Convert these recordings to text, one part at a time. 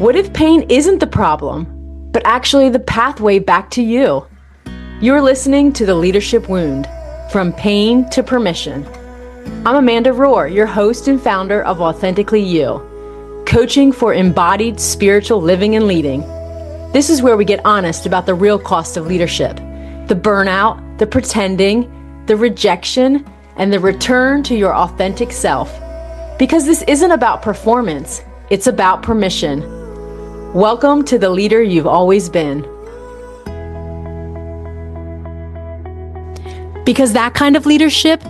What if pain isn't the problem, but actually the pathway back to you? You're listening to The Leadership Wound, From Pain to Permission. I'm Amanda Rohr, your host and founder of Authentically You, coaching for embodied spiritual living and leading. This is where we get honest about the real cost of leadership, the burnout, the pretending, the rejection, and the return to your authentic self. Because this isn't about performance, it's about permission. Welcome to the leader you've always been. Because that kind of leadership,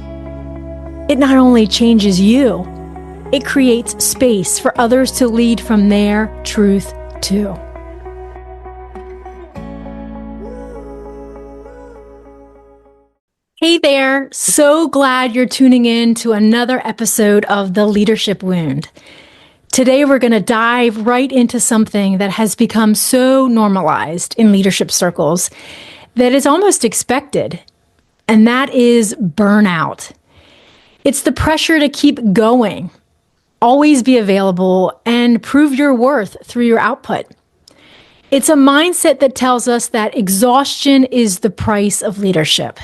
it not only changes you, it creates space for others to lead from their truth too. Hey there, so glad you're tuning in to another episode of The Leadership Wound. Today we're going to dive right into something that has become so normalized in leadership circles that it's almost expected, and that is burnout. It's the pressure to keep going, always be available, and prove your worth through your output. It's a mindset that tells us that exhaustion is the price of leadership.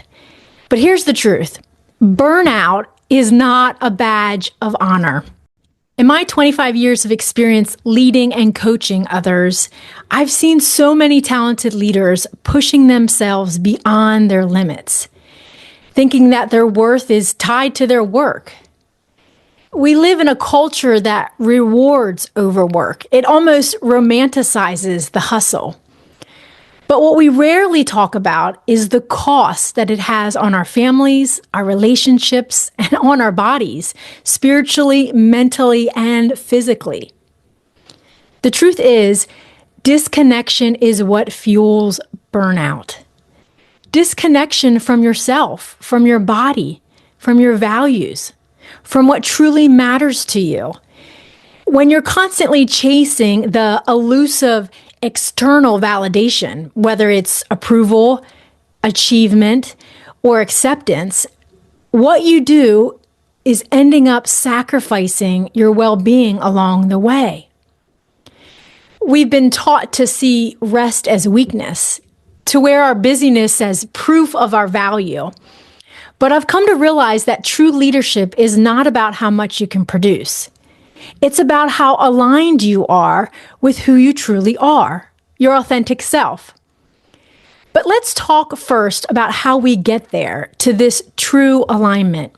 But here's the truth. Burnout is not a badge of honor. In my 25 years of experience leading and coaching others, I've seen so many talented leaders pushing themselves beyond their limits, thinking that their worth is tied to their work. We live in a culture that rewards overwork. It almost romanticizes the hustle. But what we rarely talk about is the cost that it has on our families, our relationships, and on our bodies, spiritually, mentally, and physically. The truth is, disconnection is what fuels burnout. Disconnection from yourself, from your body, from your values, from what truly matters to you. When you're constantly chasing the elusive external validation, whether it's approval, achievement, or acceptance, what you do is ending up sacrificing your well-being along the way. We've been taught to see rest as weakness, to wear our busyness as proof of our value. But I've come to realize that true leadership is not about how much you can produce. It's about how aligned you are with who you truly are, your authentic self. But let's talk first about how we get there to this true alignment.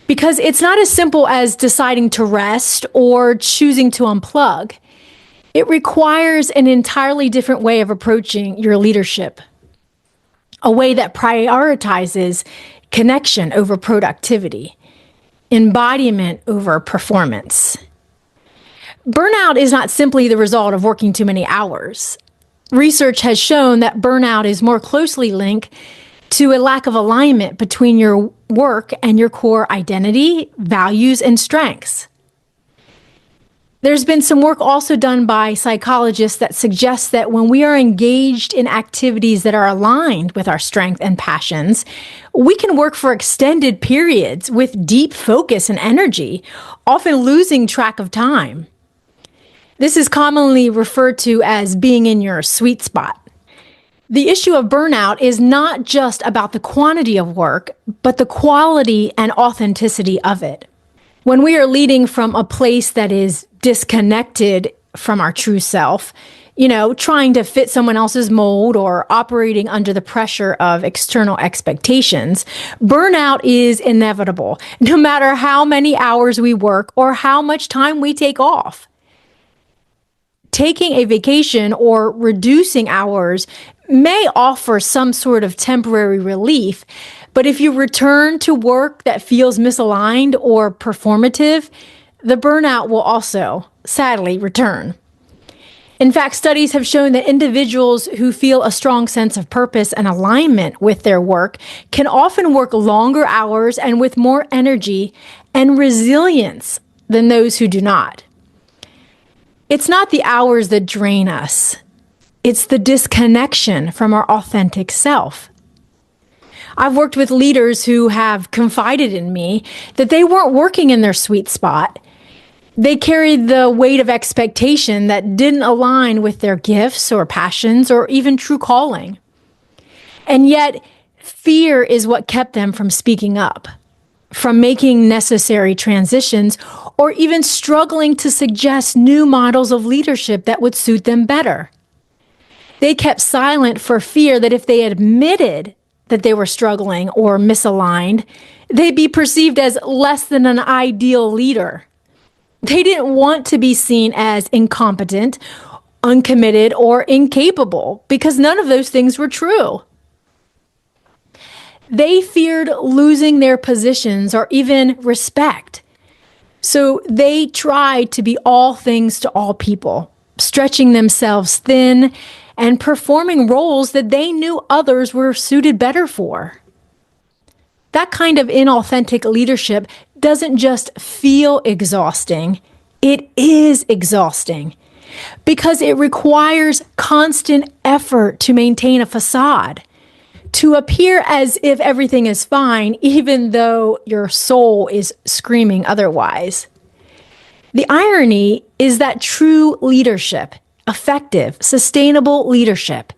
Because it's not as simple as deciding to rest or choosing to unplug. It requires an entirely different way of approaching your leadership, a way that prioritizes connection over productivity, embodiment over performance. Burnout is not simply the result of working too many hours. Research has shown that burnout is more closely linked to a lack of alignment between your work and your core identity, values, and strengths. There's been some work also done by psychologists that suggests that when we are engaged in activities that are aligned with our strengths and passions, we can work for extended periods with deep focus and energy, often losing track of time. This is commonly referred to as being in your sweet spot. The issue of burnout is not just about the quantity of work, but the quality and authenticity of it. When we are leading from a place that is disconnected from our true self, trying to fit someone else's mold or operating under the pressure of external expectations, burnout is inevitable, no matter how many hours we work or how much time we take off. Taking a vacation or reducing hours may offer some sort of temporary relief, but if you return to work that feels misaligned or performative, the burnout will also, sadly, return. In fact, studies have shown that individuals who feel a strong sense of purpose and alignment with their work can often work longer hours and with more energy and resilience than those who do not. It's not the hours that drain us. It's the disconnection from our authentic self. I've worked with leaders who have confided in me that they weren't working in their sweet spot. They carried the weight of expectation that didn't align with their gifts or passions or even true calling. And yet, fear is what kept them from speaking up, from making necessary transitions, or even struggling to suggest new models of leadership that would suit them better. They kept silent for fear that if they admitted that they were struggling or misaligned, they'd be perceived as less than an ideal leader. They didn't want to be seen as incompetent, uncommitted, or incapable, because none of those things were true. They feared losing their positions or even respect. So they tried to be all things to all people, stretching themselves thin and performing roles that they knew others were suited better for. That kind of inauthentic leadership doesn't just feel exhausting, it is exhausting because it requires constant effort to maintain a facade, to appear as if everything is fine, even though your soul is screaming otherwise. The irony is that true leadership, effective, sustainable leadership,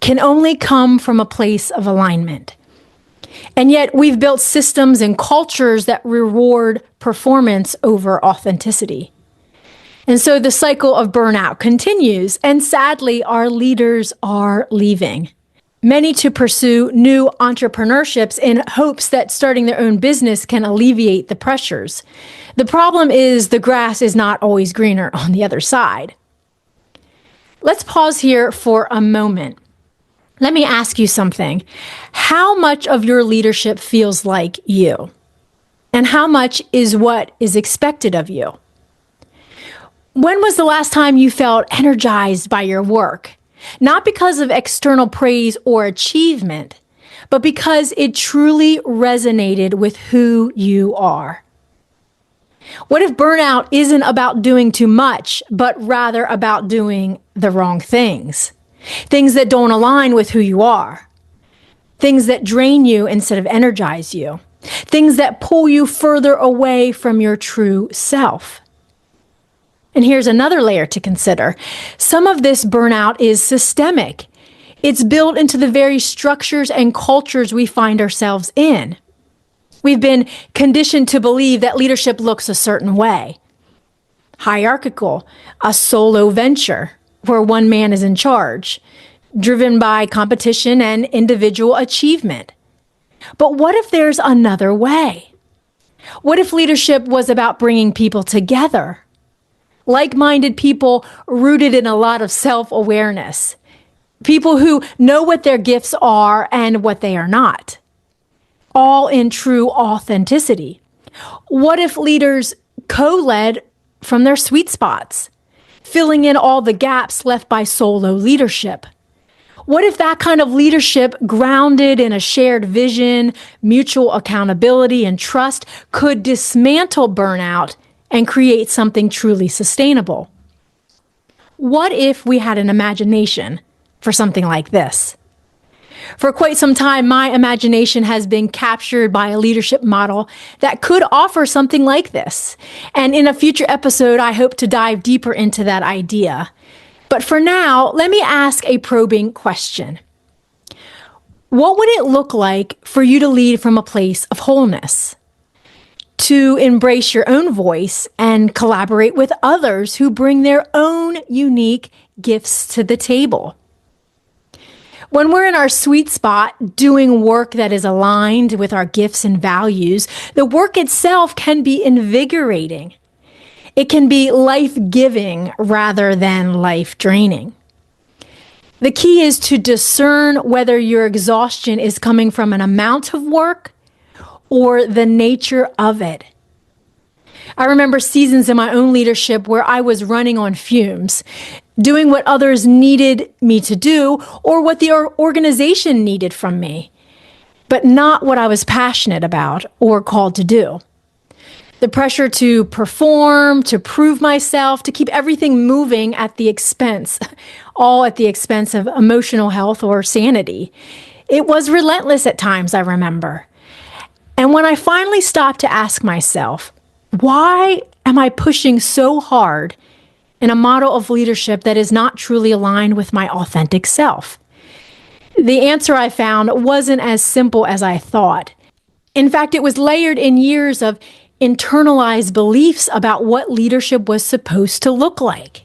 can only come from a place of alignment. And yet we've built systems and cultures that reward performance over authenticity. And so the cycle of burnout continues, and sadly, our leaders are leaving. Many to pursue new entrepreneurships in hopes that starting their own business can alleviate the pressures. The problem is the grass is not always greener on the other side. Let's pause here for a moment. Let me ask you something. How much of your leadership feels like you? And how much is what is expected of you? When was the last time you felt energized by your work? Not because of external praise or achievement, but because it truly resonated with who you are. What if burnout isn't about doing too much, but rather about doing the wrong things? Things that don't align with who you are. Things that drain you instead of energize you. Things that pull you further away from your true self. And here's another layer to consider. Some of this burnout is systemic. It's built into the very structures and cultures we find ourselves in. We've been conditioned to believe that leadership looks a certain way. Hierarchical, a solo venture, where one man is in charge, driven by competition and individual achievement. But what if there's another way? What if leadership was about bringing people together? Like-minded people rooted in a lot of self-awareness. People who know what their gifts are and what they are not. All in true authenticity. What if leaders co-led from their sweet spots, filling in all the gaps left by solo leadership? What if that kind of leadership, grounded in a shared vision, mutual accountability, and trust, could dismantle burnout and create something truly sustainable? What if we had an imagination for something like this? For quite some time, my imagination has been captured by a leadership model that could offer something like this. And in a future episode, I hope to dive deeper into that idea. But for now, let me ask a probing question. What would it look like for you to lead from a place of wholeness? To embrace your own voice and collaborate with others who bring their own unique gifts to the table? When we're in our sweet spot, doing work that is aligned with our gifts and values, the work itself can be invigorating. It can be life-giving rather than life-draining. The key is to discern whether your exhaustion is coming from an amount of work or the nature of it. I remember seasons in my own leadership where I was running on fumes, doing what others needed me to do or what the organization needed from me, but not what I was passionate about or called to do. The pressure to perform, to prove myself, to keep everything moving at the expense, all at the expense of emotional health or sanity. It was relentless at times, I remember. And when I finally stopped to ask myself, Why am I pushing so hard in a model of leadership that is not truly aligned with my authentic self? The answer I found wasn't as simple as I thought. In fact, it was layered in years of internalized beliefs about what leadership was supposed to look like.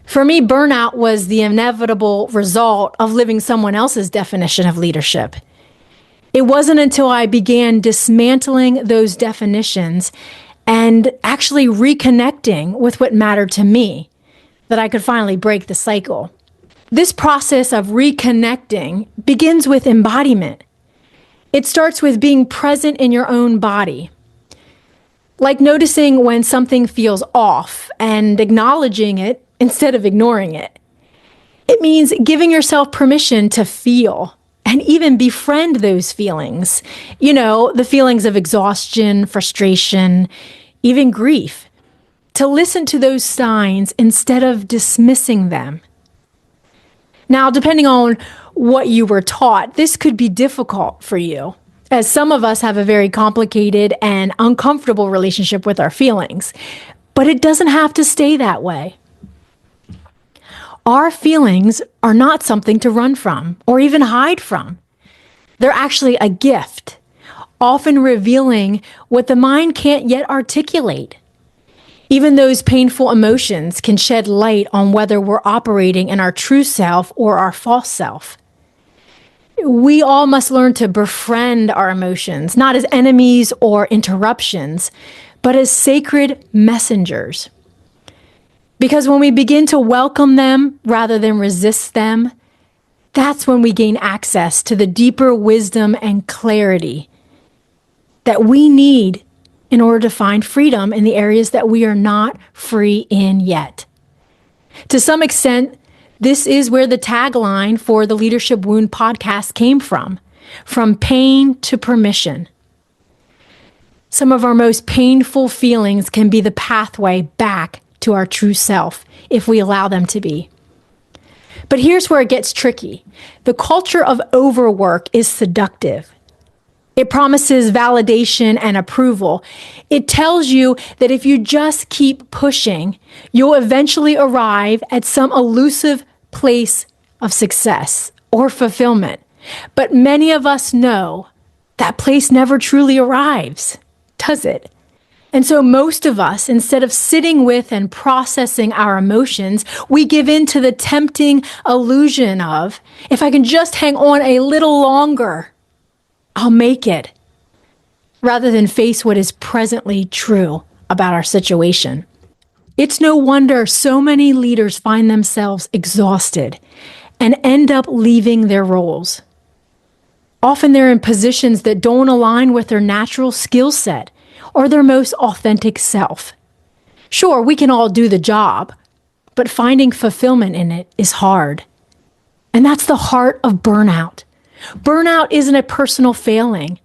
For me, burnout was the inevitable result of living someone else's definition of leadership. It wasn't until I began dismantling those definitions and actually reconnecting with what mattered to me that I could finally break the cycle. This process of reconnecting begins with embodiment. It starts with being present in your own body, like noticing when something feels off and acknowledging it instead of ignoring it. It means giving yourself permission to feel and even befriend those feelings. You know, the feelings of exhaustion, frustration, even grief. To listen to those signs instead of dismissing them. Now, depending on what you were taught, this could be difficult for you, as some of us have a very complicated and uncomfortable relationship with our feelings. But it doesn't have to stay that way. Our feelings are not something to run from or even hide from. They're actually a gift, often revealing what the mind can't yet articulate. Even those painful emotions can shed light on whether we're operating in our true self or our false self. We all must learn to befriend our emotions, not as enemies or interruptions, but as sacred messengers. Because when we begin to welcome them rather than resist them, that's when we gain access to the deeper wisdom and clarity that we need in order to find freedom in the areas that we are not free in yet. To some extent, this is where the tagline for the Leadership Wound podcast came from pain to permission. Some of our most painful feelings can be the pathway back to our true self if we allow them to be. But here's where it gets tricky. The culture of overwork is seductive. It promises validation and approval. It tells you that if you just keep pushing, you'll eventually arrive at some elusive place of success or fulfillment. But many of us know that place never truly arrives, does it? And so most of us, instead of sitting with and processing our emotions, we give in to the tempting illusion of, if I can just hang on a little longer, I'll make it, rather than face what is presently true about our situation. It's no wonder so many leaders find themselves exhausted and end up leaving their roles. Often they're in positions that don't align with their natural skill set or their most authentic self. Sure, we can all do the job, but finding fulfillment in it is hard. And that's the heart of burnout. Burnout isn't a personal failing.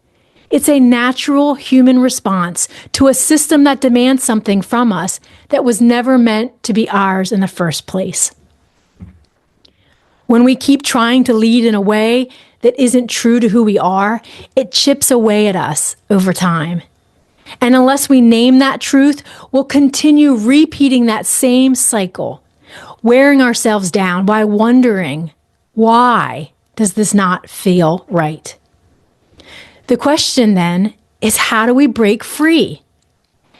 It's a natural human response to a system that demands something from us that was never meant to be ours in the first place. When we keep trying to lead in a way that isn't true to who we are, it chips away at us over time. And unless we name that truth, we'll continue repeating that same cycle, wearing ourselves down by wondering, why does this not feel right? The question then is, how do we break free?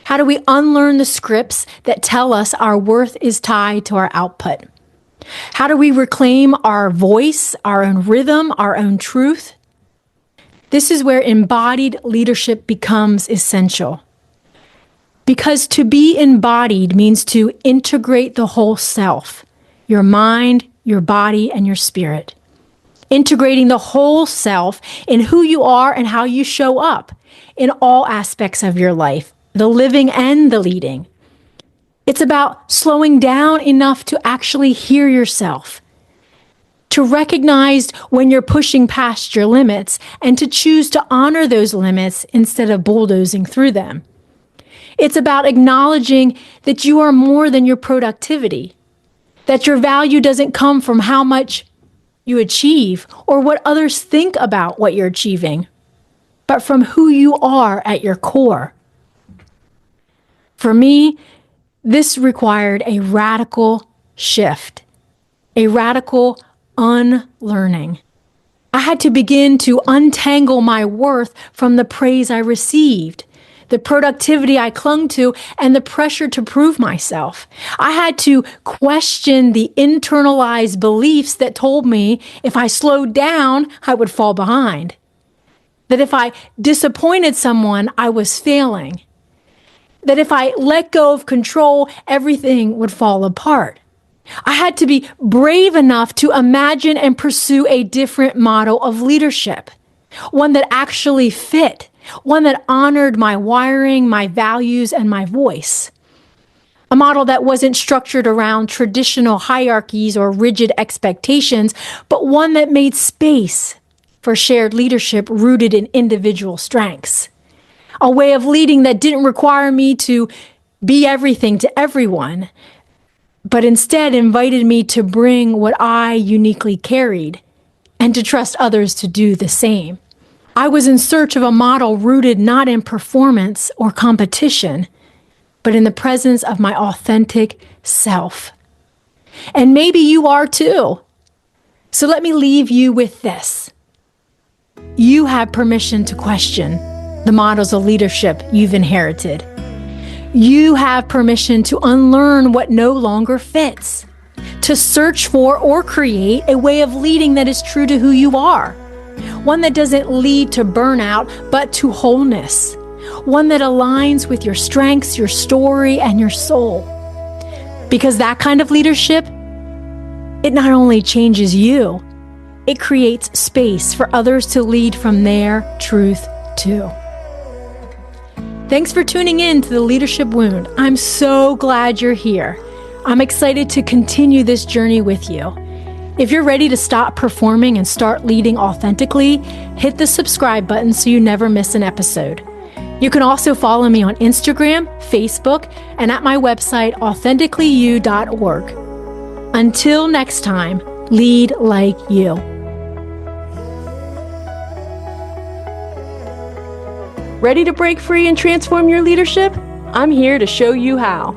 How do we unlearn the scripts that tell us our worth is tied to our output? How do we reclaim our voice, our own rhythm, our own truth? This is where embodied leadership becomes essential. Because to be embodied means to integrate the whole self, your mind, your body, and your spirit. Integrating the whole self in who you are and how you show up in all aspects of your life, the living and the leading. It's about slowing down enough to actually hear yourself, to recognize when you're pushing past your limits, and to choose to honor those limits instead of bulldozing through them. It's about acknowledging that you are more than your productivity, that your value doesn't come from how much you achieve or what others think about what you're achieving, but from who you are at your core. For me, this required a radical shift, a radical unlearning. I had to begin to untangle my worth from the praise I received, the productivity I clung to, and the pressure to prove myself. I had to question the internalized beliefs that told me if I slowed down, I would fall behind. That if I disappointed someone, I was failing. That if I let go of control, everything would fall apart. I had to be brave enough to imagine and pursue a different model of leadership, one that actually fit, one that honored my wiring, my values, and my voice. A model that wasn't structured around traditional hierarchies or rigid expectations, but one that made space for shared leadership rooted in individual strengths. A way of leading that didn't require me to be everything to everyone, but instead invited me to bring what I uniquely carried and to trust others to do the same. I was in search of a model rooted not in performance or competition, but in the presence of my authentic self. And maybe you are too. So let me leave you with this. You have permission to question the models of leadership you've inherited. You have permission to unlearn what no longer fits, to search for or create a way of leading that is true to who you are, one that doesn't lead to burnout, but to wholeness, one that aligns with your strengths, your story, and your soul. Because that kind of leadership, it not only changes you, it creates space for others to lead from their truth too. Thanks for tuning in to The Leadership Wound. I'm so glad you're here. I'm excited to continue this journey with you. If you're ready to stop performing and start leading authentically, hit the subscribe button so you never miss an episode. You can also follow me on Instagram, Facebook, and at my website, authenticallyu.org. Until next time, lead like you. Ready to break free and transform your leadership? I'm here to show you how.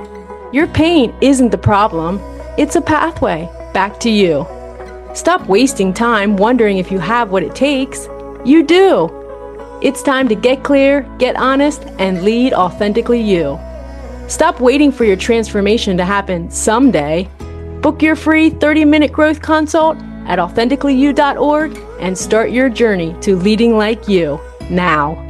Your pain isn't the problem, it's a pathway back to you. Stop wasting time wondering if you have what it takes. You do. It's time to get clear, get honest, and lead authentically you. Stop waiting for your transformation to happen someday. Book your free 30-minute growth consult at authenticallyu.org and start your journey to leading like you now.